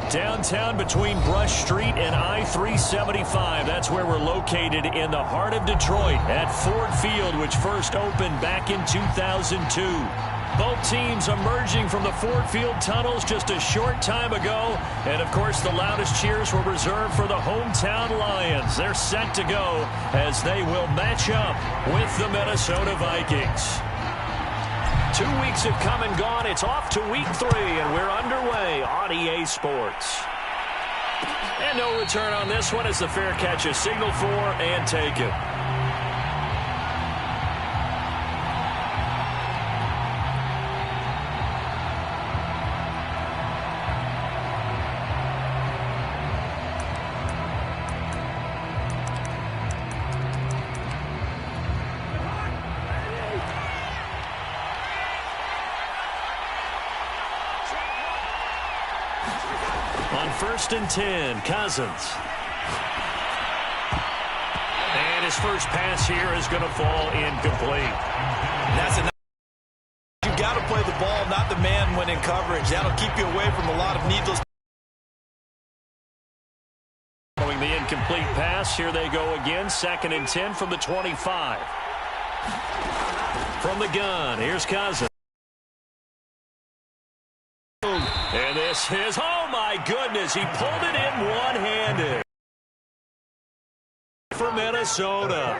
Downtown between Brush Street and I-375. That's where we're located in the heart of Detroit at Ford Field, which first opened back in 2002. Both teams emerging from the Ford Field tunnels just a short time ago. And, of course, the loudest cheers were reserved for the hometown Lions. They're set to go as they will match up with the Minnesota Vikings. 2 weeks have come and gone. It's off to week 3, and we're underway on EA Sports. And no return on this one as the fair catch is signaled for and taken. On 1st and 10, Cousins. And his first pass here is going to fall incomplete. That's enough. You've got to play the ball, not the man when in coverage. That'll keep you away from a lot of needless. Following the incomplete pass, here they go again. 2nd and 10 from the 25. From the gun, here's Cousins. And this is, oh my goodness, he pulled it in one-handed for Minnesota.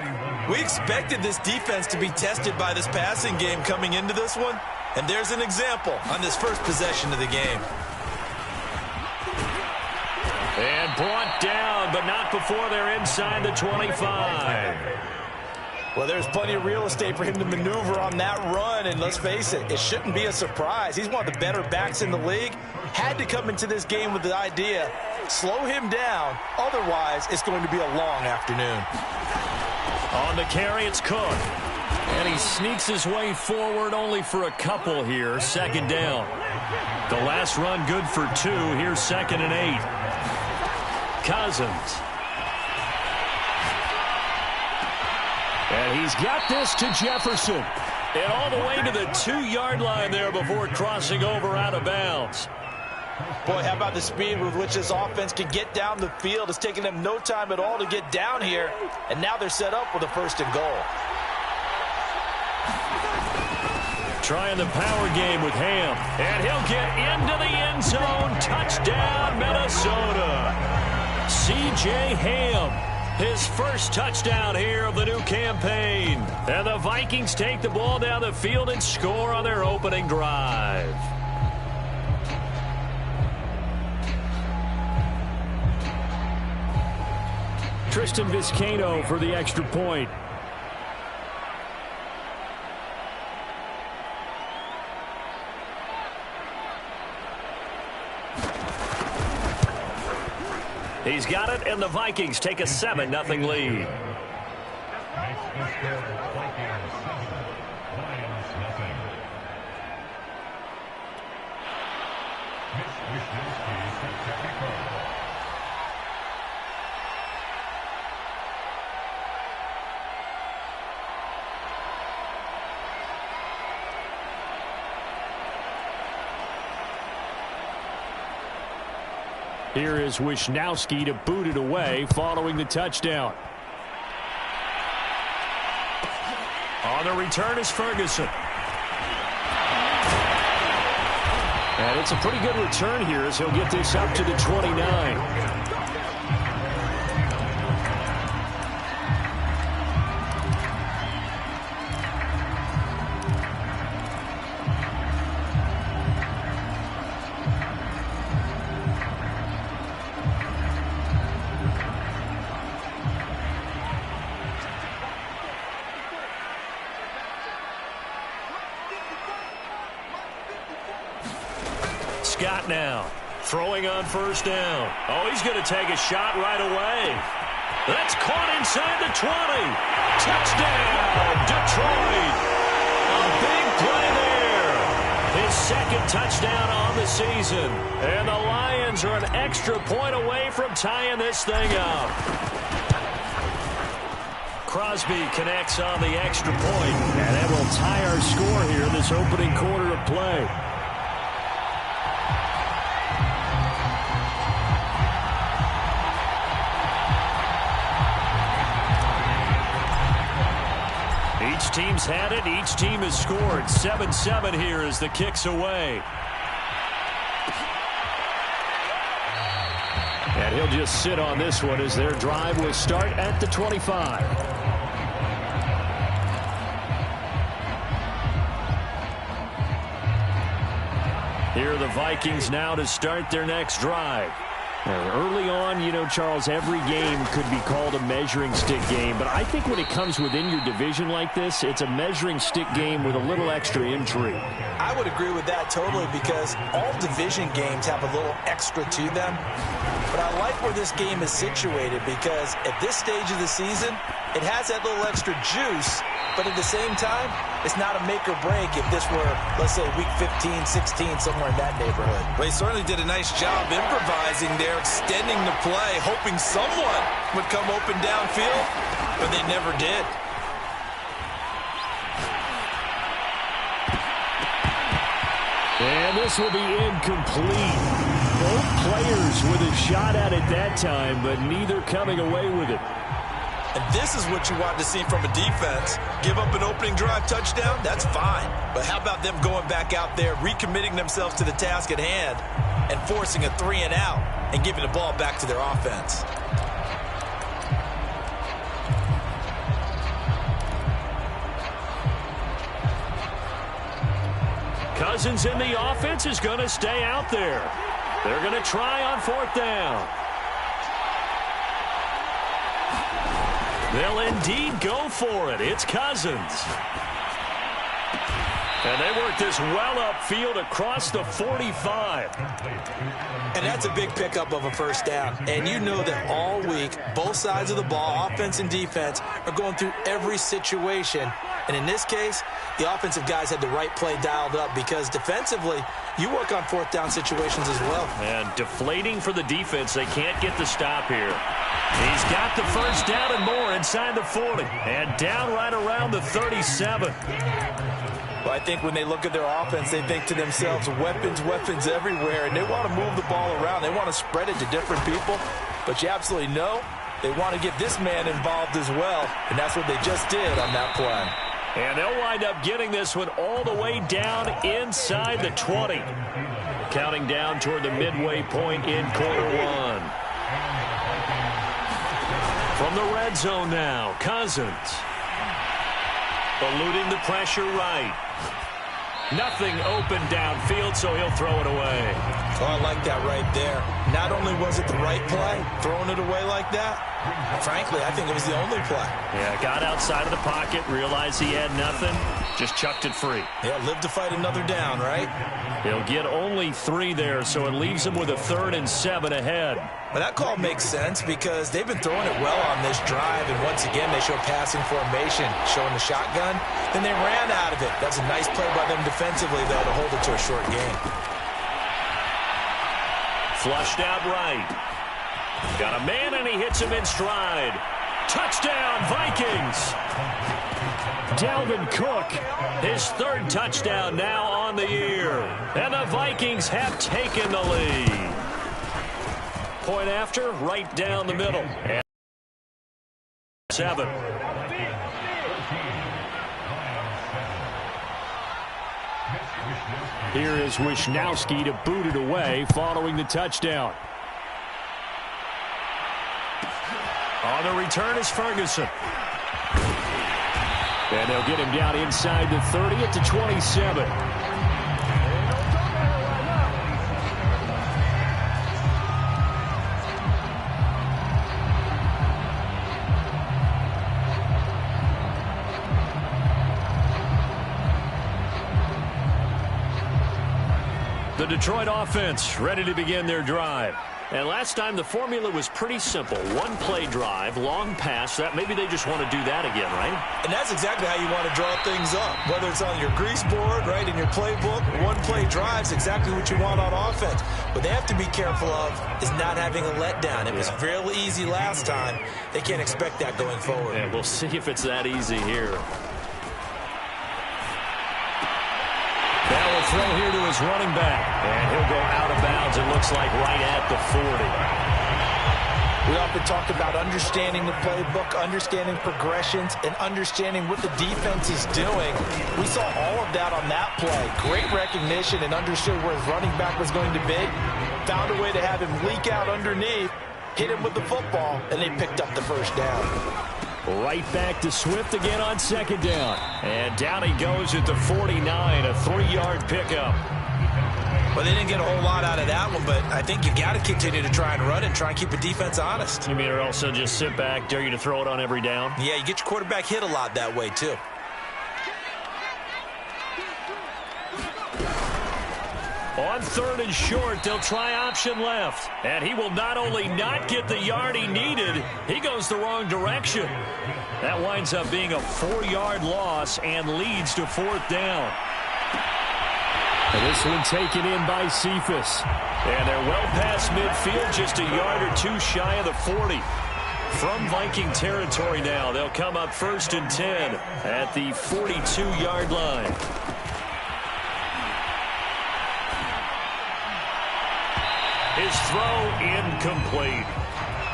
We expected this defense to be tested by this passing game coming into this one, and there's an example on this first possession of the game. And brought down, but not before they're inside the 25. Well, there's plenty of real estate for him to maneuver on that run, and let's face it, it shouldn't be a surprise. He's one of the better backs in the league. Had to come into this game with the idea, slow him down, otherwise it's going to be a long afternoon. On the carry, it's Cook. And he sneaks his way forward only for a couple here, 2nd down. The last run good for 2, here's 2nd and 8. Cousins. And he's got this to Jefferson. And all the way to the 2-yard line there before crossing over out of bounds. Boy, how about the speed with which this offense can get down the field? It's taken them no time at all to get down here. And now they're set up with a 1st and goal. Trying the power game with Ham. And he'll get into the end zone. Touchdown, Minnesota. C.J. Ham. His first touchdown here of the new campaign. And the Vikings take the ball down the field and score on their opening drive. Tristan Vizcaino for the extra point. He's got it, and the Vikings take a 7-0 lead. Here is Wisnowski to boot it away following the touchdown. On the return is Ferguson. And it's a pretty good return here as he'll get this up to the 29. Scott now throwing on 1st down. Oh, he's going to take a shot right away. That's caught inside the 20. Touchdown, Detroit. A big play there. His 2nd touchdown on the season. And the Lions are an extra point away from tying this thing up. Crosby connects on the extra point, and that will tie our score here in this opening quarter of play. teams had it. Each team has scored. 7-7 here as the kick's away. And he'll just sit on this one as their drive will start at the 25. Here are the Vikings now to start their next drive. Early on, you know, Charles, every game could be called a measuring stick game. But I think when it comes within your division like this, it's a measuring stick game with a little extra intrigue. I would agree with that totally because all division games have a little extra to them. But I like where this game is situated because at this stage of the season, it has that little extra juice. But at the same time, it's not a make or break if this were, let's say, week 15, 16, somewhere in that neighborhood. Well, he certainly did a nice job improvising there, extending the play, hoping someone would come open downfield, but they never did. And this will be incomplete. Both players with a shot at it that time, but neither coming away with it. And this is what you want to see from a defense. Give up an opening drive touchdown, that's fine. But how about them going back out there, recommitting themselves to the task at hand, and forcing a 3-and-out and giving the ball back to their offense? Cousins in the offense is going to stay out there. They're going to try on 4th down. They'll indeed go for it. It's Cousins. And they work this well upfield across the 45. And that's a big pickup of a first down. And you know that all week, both sides of the ball, offense and defense, are going through every situation. And in this case, the offensive guys had the right play dialed up because defensively, you work on 4th down situations as well. And deflating for the defense. They can't get the stop here. He's got the first down and more inside the 40. And down right around the 37. Well, I think when they look at their offense, they think to themselves, weapons, weapons everywhere. And they want to move the ball around. They want to spread it to different people. But you absolutely know they want to get this man involved as well. And that's what they just did on that play. And they'll wind up getting this one all the way down inside the 20. Counting down toward the midway point in Q1. From the red zone now, Cousins. Eluding the pressure right. Nothing open downfield, so he'll throw it away. Oh, I like that right there. Not only was it the right play, throwing it away like that, frankly, I think it was the only play. Yeah, got outside of the pocket, realized he had nothing, just chucked it free. Yeah, live to fight another down, right? He'll get only 3 there, so it leaves him with a 3rd and 7 ahead. Well, that call makes sense because they've been throwing it well on this drive, and once again, they show passing formation, showing the shotgun. Then they ran out of it. That's a nice play by them defensively, though, to hold it to a short game. Flushed out right. Got a man, and he hits him in stride. Touchdown, Vikings! Dalvin Cook, his 3rd touchdown now on the year. And the Vikings have taken the lead. Point after, right down the middle. And 7. Here is Wisnowski to boot it away following the touchdown. On the return is Ferguson. And they'll get him down inside the 30 at the 27. The Detroit offense ready to begin their drive. And last time the formula was pretty simple. 1-play drive, long pass. That maybe they just want to do that again, right? And that's exactly how you want to draw things up. Whether it's on your grease board, right, in your playbook, 1-play drive is exactly what you want on offense. What they have to be careful of is not having a letdown. It was fairly easy last time. They can't expect that going forward. Yeah, we'll see if it's that easy here. Now will throw here to his running back. And he'll go out of bounds, it looks like, right at the 40. We often talk about understanding the playbook, understanding progressions, and understanding what the defense is doing. We saw all of that on that play. Great recognition and understood where his running back was going to be. Found a way to have him leak out underneath, hit him with the football, and they picked up the first down. Right back to Swift again on second down. And down he goes at the 49, a 3-yard pickup. Well, they didn't get a whole lot out of that one, but I think you got to continue to try and run and try and keep the defense honest. You mean or also just sit back, dare you to throw it on every down? Yeah, you get your quarterback hit a lot that way, too. On 3rd and short, they'll try option left. And he will not only not get the yard he needed, he goes the wrong direction. That winds up being a 4-yard loss and leads to 4th down. And this one taken in by Cephas. And they're well past midfield, just a yard or two shy of the 40. From Viking territory now, they'll come up 1st and 10 at the 42-yard line. His throw incomplete.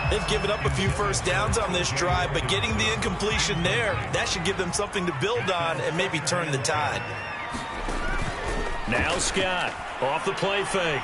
They've given up a few first downs on this drive, but getting the incompletion there, that should give them something to build on and maybe turn the tide. Now Scott off the play fake.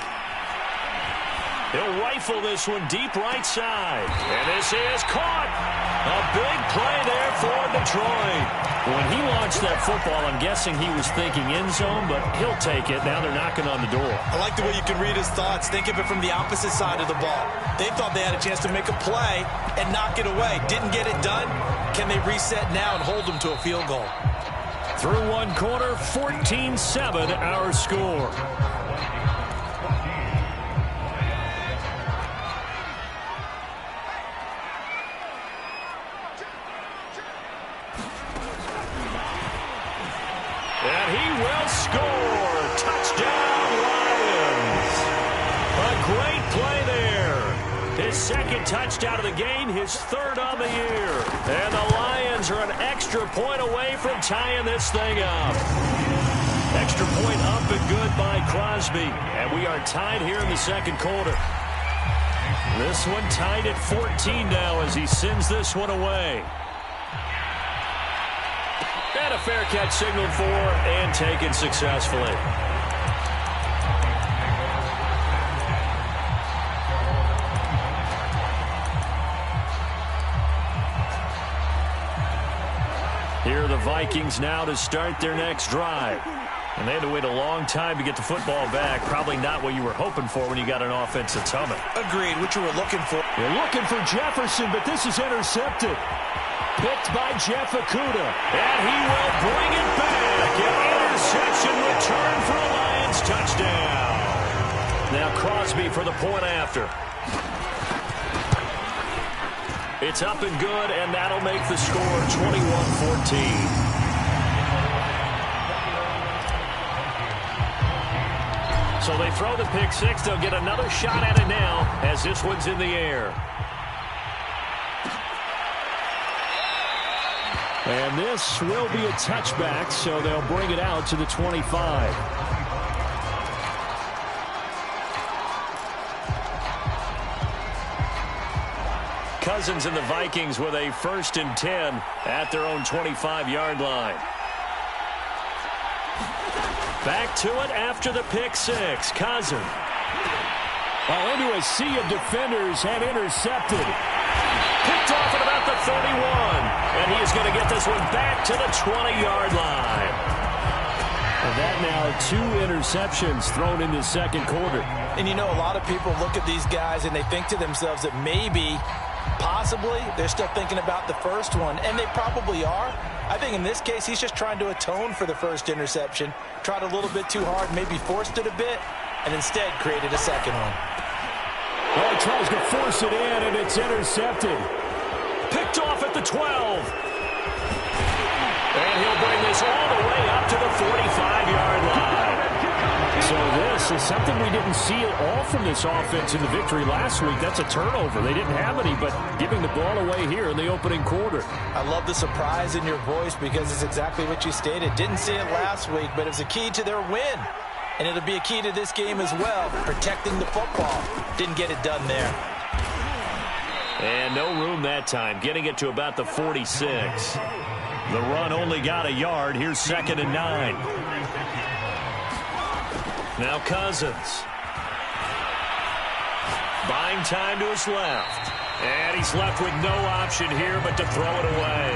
He'll rifle this one deep right side. And this is caught. A big play there for Detroit. When he launched that football, I'm guessing he was thinking end zone, but he'll take it. Now they're knocking on the door. I like the way you can read his thoughts. Think of it from the opposite side of the ball. They thought they had a chance to make a play and knock it away. Didn't get it done. Can they reset now and hold them to a field goal? Through one quarter, 14-7 our score. And he will score. Touchdown, Lions. A great play there. His second touchdown of the game, his 3rd on the year. And the Lions are an extra point away from tying this thing up. Extra point up and good by Crosby. And we are tied here in the second quarter. This one tied at 14 now as he sends this one away. And a fair catch signaled for and taken successfully. Here are the Vikings now to start their next drive. And they had to wait a long time to get the football back. Probably not what you were hoping for when you got an offense that's humming. Agreed, what you were looking for. You're looking for Jefferson, but this is intercepted. Picked by Jeff Okudah. And he will bring it back. An interception return for a Lions touchdown. Now Crosby for the point after. It's up and good, and that'll make the score 21-14. So they throw the pick six. They'll get another shot at it now as this one's in the air. And this will be a touchback, so they'll bring it out to the 25. Cousins and the Vikings with a 1st and 10 at their own 25-yard line. Back to it after the pick six. Cousins. Well, into a sea of defenders and intercepted. Picked off at about the 31. And he is going to get this one back to the 20-yard line. And that now 2 interceptions thrown in the second quarter. And you know, a lot of people look at these guys and they think to themselves that maybe, possibly, they're still thinking about the first one. And they probably are. I think in this case, he's just trying to atone for the first interception. Tried a little bit too hard, maybe forced it a bit, and instead created a second one. Well, he tries to force it in, and it's intercepted. Picked off at the 12. And he'll bring this all the way up to the 45-yard line. So this is something we didn't see at all from this offense in the victory last week. That's a turnover. They didn't have any, but giving the ball away here in the opening quarter. I love the surprise in your voice because it's exactly what you stated. Didn't see it last week, but it was a key to their win. And it'll be a key to this game as well, protecting the football. Didn't get it done there. And no room that time, getting it to about the 46. The run only got a yard. Here's 2nd and 9. Now Cousins. Buying time to his left. And he's left with no option here but to throw it away.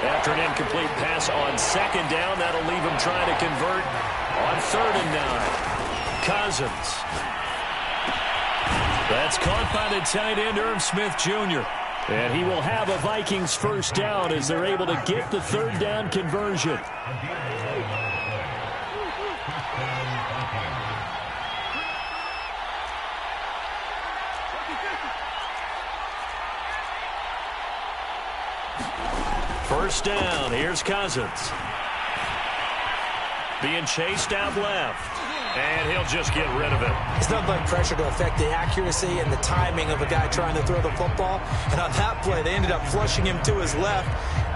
After an incomplete pass on 2nd down, that'll leave him trying to convert on 3rd and 9. Cousins. That's caught by the tight end, Irv Smith Jr. And he will have a Vikings first down as they're able to get the 3rd down conversion. First down, here's Cousins. Being chased out left. And he'll just get rid of it. It's nothing like pressure to affect the accuracy and the timing of a guy trying to throw the football. And on that play, they ended up flushing him to his left,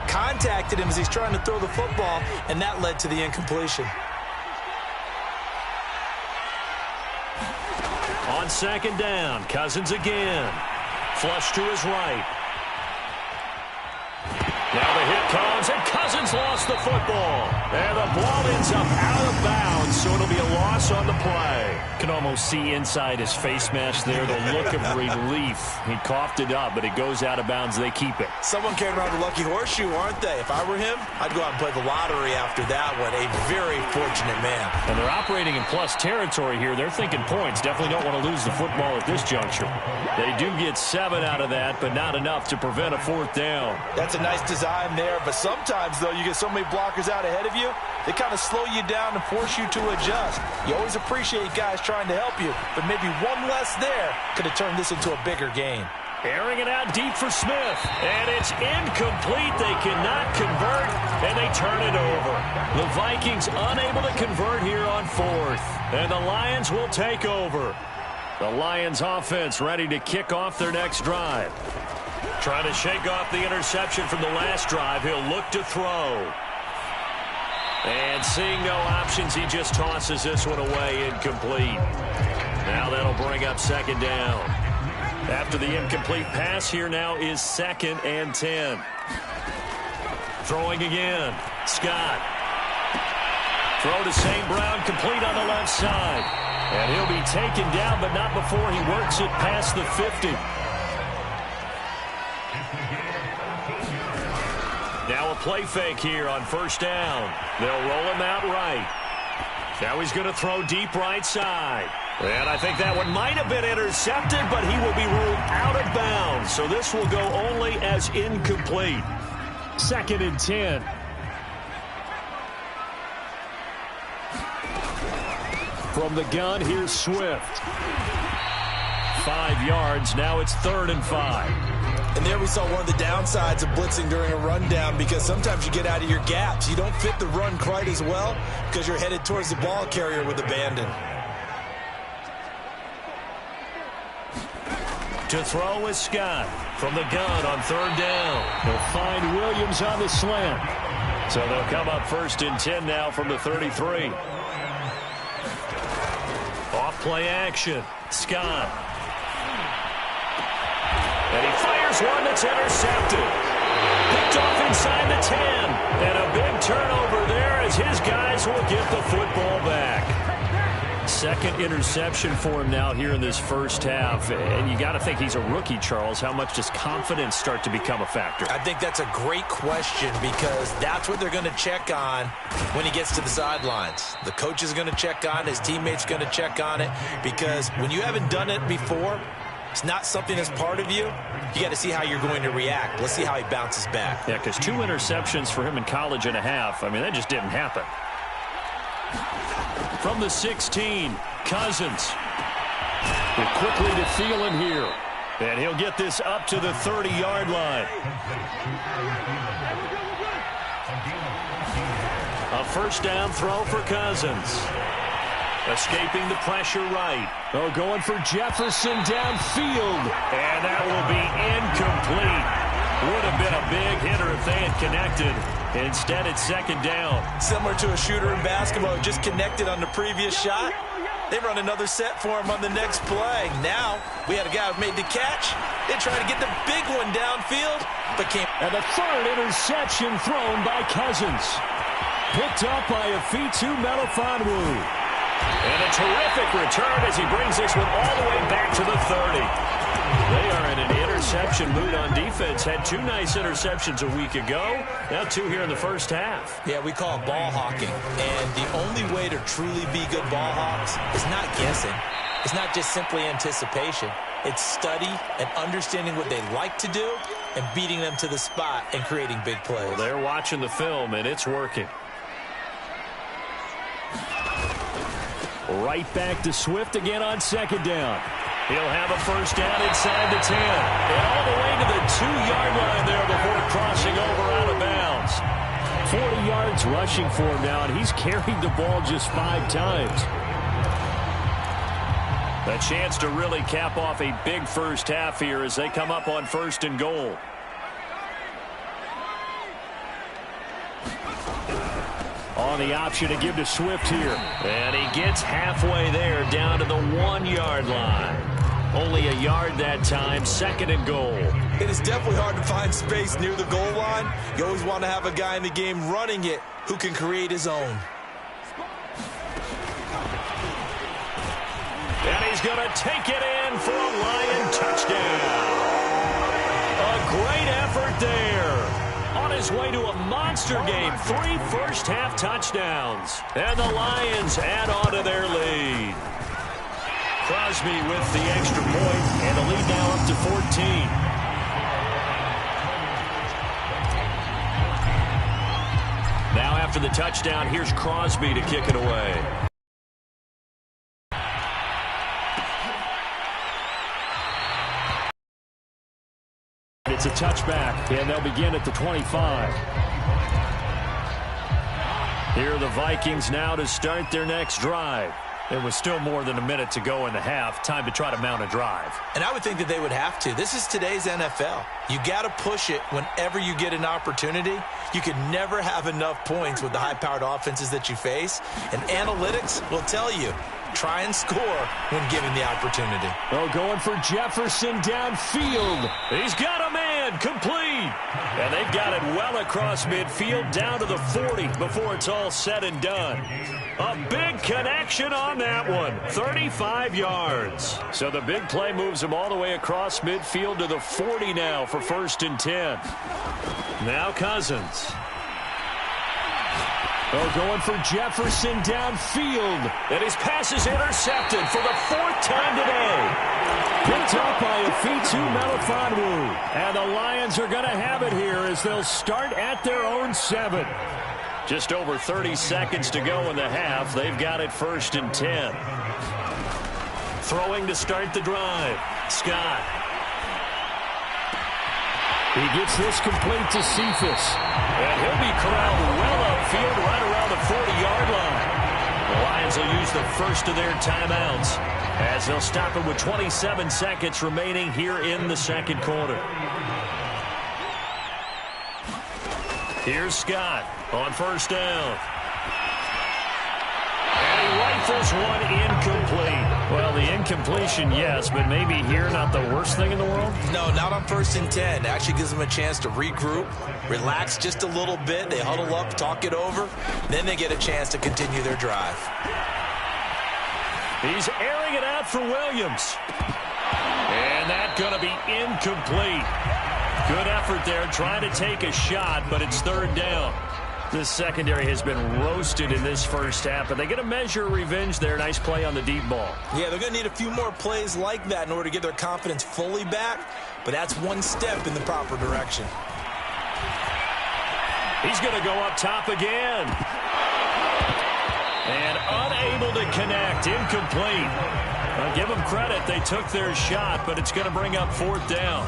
contacted him as he's trying to throw the football, and that led to the incompletion. On 2nd down, Cousins again. Flush to his right. Now the hit comes, and Cousins lost the football. And the ball ends up out of bounds, so it'll be a loss on the play. Can almost see inside his face mask there, the look of relief. He coughed it up, but it goes out of bounds. They keep it. Someone came around the lucky horseshoe, aren't they? If I were him, I'd go out and play the lottery after that one. A very fortunate man. And they're operating in plus territory here. They're thinking points. Definitely don't want to lose the football at this juncture. They do get 7 out of that, but not enough to prevent a 4th down. That's a nice design there, but sometimes, though, you get so many blockers out ahead of you, they kind of slow you down and force you to adjust. You always appreciate guys trying to help you, but maybe one less there could have turned this into a bigger game. Airing it out deep for Smith, and it's incomplete. They cannot convert, and they turn it over. The Vikings unable to convert here on 4th, and the Lions will take over. The Lions offense ready to kick off their next drive. Trying to shake off the interception from the last drive. He'll look to throw. And seeing no options, he just tosses this one away, incomplete. Now that'll bring up 2nd down. After the incomplete pass, here now is 2nd and 10. Throwing again. Scott. Throw to St. Brown, complete on the left side. And he'll be taken down, but not before he works it past the 50. Now a play fake here on 1st down. They'll roll him out right. Now he's going to throw deep right side. And I think that one might have been intercepted, but he will be ruled out of bounds. So this will go only as incomplete. 2nd and 10. From the gun, here's Swift. 5 yards. Now it's 3rd and 5. And there we saw one of the downsides of blitzing during a rundown, because sometimes you get out of your gaps. You don't fit the run quite as well because you're headed towards the ball carrier with abandon. To throw is Scott from the gun on 3rd down. He'll find Williams on the slant. So they'll come up 1st and 10 now from the 33. Off play action. Scott. And he fires one that's intercepted. Picked off inside the 10. And a big turnover there as his guys will get the football back. 2nd interception for him now here in this first half. And you got to think he's a rookie, Charles. How much does confidence start to become a factor? I think that's a great question, because that's what they're going to check on when he gets to the sidelines. The coach is going to check on it. His teammates going to check on it, because when you haven't done it before, it's not something that's part of you. You got to see how you're going to react. Let's see how he bounces back. Yeah, because 2 interceptions for him in college and a half. I mean, that just didn't happen. From the 16, Cousins. But quickly to Thielen here. And he'll get this up to the 30-yard line. A 1st down throw for Cousins. Escaping the pressure right. Oh, going for Jefferson downfield. And that will be incomplete. Would have been a big hitter if they had connected. Instead, it's second down. Similar to a shooter in basketball who just connected on the previous shot. They run another set for him on the next play. Now, we had a guy who made the catch. They tried to get the big one downfield, but can't. And the third interception thrown by Cousins. Picked up by a Fitu Melifonwu. And a terrific return as he brings this one all the way back to the 30. They are in an interception mood on defense. Had 2 nice interceptions a week ago. Now 2 here in the first half. Yeah, we call it ball hawking. And the only way to truly be good ball hawks is not guessing. It's not just simply anticipation. It's study and understanding what they like to do and beating them to the spot and creating big plays. Well, they're watching the film, and it's working. Right back to Swift again on second down. He'll have a first down inside the 10. And all the way to the 2-yard line there before crossing over out of bounds. 40 yards rushing for him now, and he's carried the ball just 5 times. A chance to really cap off a big first half here as they come up on 1st and goal. On the option to give to Swift here. And he gets halfway there down to the 1-yard line. Only a yard that time, 2nd and goal. It is definitely hard to find space near the goal line. You always want to have a guy in the game running it who can create his own. And he's going to take it in for a Lion touchdown. A great effort there. On his way to a monster game, 3 first-half touchdowns. And the Lions add on to their lead. Crosby with the extra point, and the lead now up to 14. Now after the touchdown, here's Crosby to kick it away. It's a touchback, and they'll begin at the 25. Here are the Vikings now to start their next drive. There was still more than a minute to go in the half. Time to try to mount a drive. And I would think that they would have to. This is today's NFL. You got to push it whenever you get an opportunity. You can never have enough points with the high-powered offenses that you face. And analytics will tell you, try and score when given the opportunity. Oh, going for Jefferson downfield. He's got a man complete. And they've got it well across midfield down to the 40 before it's all said and done. A big connection on that one. 35 yards. So the big play moves him all the way across midfield to the 40 now for 1st and 10. Now Cousins. Oh, going for Jefferson downfield. And his pass is intercepted for the 4th time today. Picked up by a Fitu Melifonwu. And the Lions are going to have it here as they'll start at their own 7. Just over 30 seconds to go in the half. They've got it 1st and 10. Throwing to start the drive. Scott. He gets this complete to Cephas. And he'll be corralled well upfield right around the 40-yard line. The Lions will use the first of their timeouts as they'll stop it with 27 seconds remaining here in the second quarter. Here's Scott on 1st down. And he rifles one incomplete. Well, the incompletion, yes, but maybe here not the worst thing in the world? No, not on 1st and 10. It actually gives them a chance to regroup, relax just a little bit. They huddle up, talk it over. Then they get a chance to continue their drive. He's airing it out for Williams. And that's going to be incomplete. Good effort there, trying to take a shot, but it's 3rd down. This secondary has been roasted in this first half, but they get a measure of revenge there. Nice play on the deep ball. Yeah, they're going to need a few more plays like that in order to get their confidence fully back, but that's one step in the proper direction. He's going to go up top again. And unable to connect, incomplete. I'll give them credit. They took their shot, but it's going to bring up 4th down.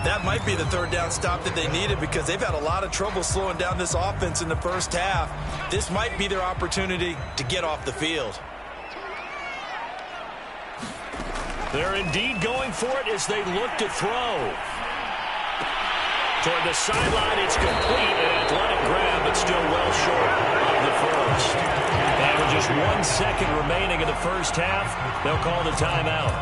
That might be the 3rd down stop that they needed because they've had a lot of trouble slowing down this offense in the first half. This might be their opportunity to get off the field. They're indeed going for it as they look to throw. Toward the sideline, it's complete. An athletic grab, but still well short of the first. And with just 1 second remaining in the first half, they'll call the timeout.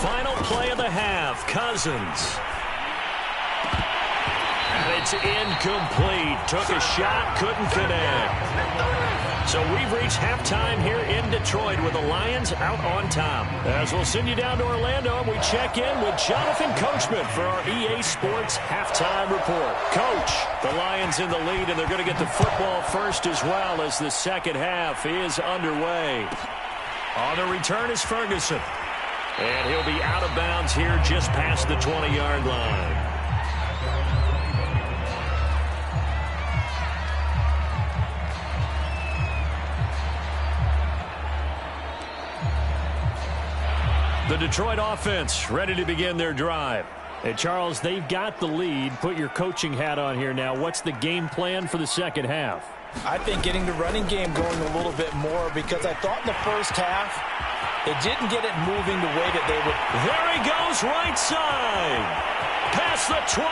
Final play of the half, Cousins. And it's incomplete. Took a shot, couldn't connect. So we've reached halftime here in Detroit with the Lions out on top. As we'll send you down to Orlando, and we check in with Jonathan Coachman for our EA Sports halftime report. Coach, the Lions in the lead, and they're going to get the football first as well as the second half is underway. On the return is Ferguson. And he'll be out of bounds here just past the 20-yard line. The Detroit offense ready to begin their drive. Hey, Charles, they've got the lead. Put your coaching hat on here now. What's the game plan for the second half? I think getting the running game going a little bit more, because I thought in the first half they didn't get it moving the way that they would. There he goes, right side. Past the 20.